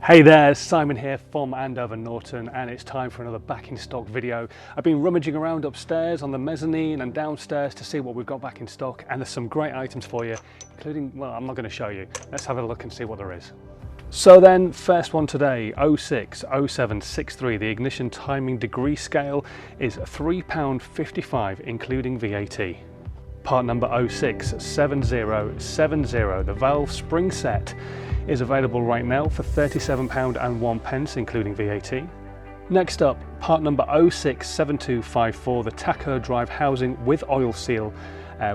Hey there, Simon here from Andover Norton, and it's time for another back in stock video. I've been rummaging around upstairs on the mezzanine and downstairs to see what we've got back in stock, and there's some great items for you, including, well, I'm not going to show you. Let's have a look and see what there is. So then, first one today, 060763, the ignition timing degree scale is £3.55 including VAT. Part number 067070, the valve spring set is available right now for £37.01 including VAT. Next up, part number 067254, the tacho drive housing with oil seal,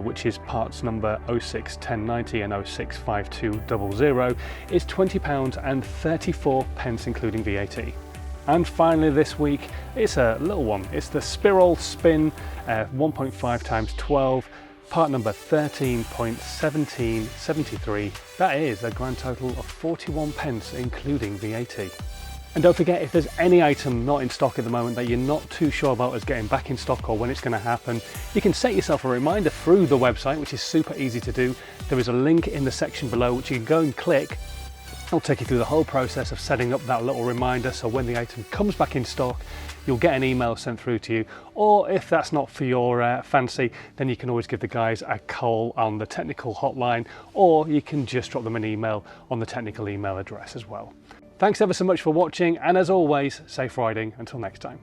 which is parts number 061090 and 065200, is £20.34 including VAT. And finally this week, it's a little one. It's the Spiral Spin 1.5 times 12, part number 13.1773. That is a grand total of 41p including VAT. And don't forget, if there's any item not in stock at the moment that you're not too sure about as getting back in stock or when it's going to happen, you can set yourself a reminder through the website, which is super easy to do. There is a link in the section below which you can go and click. It'll take you through the whole process of setting up that little reminder, so when the item comes back in stock, you'll get an email sent through to you. Or if that's not for your fancy, then you can always give the guys a call on the technical hotline, or you can just drop them an email on the technical email address as well. Thanks ever so much for watching, and as always, safe riding until next time.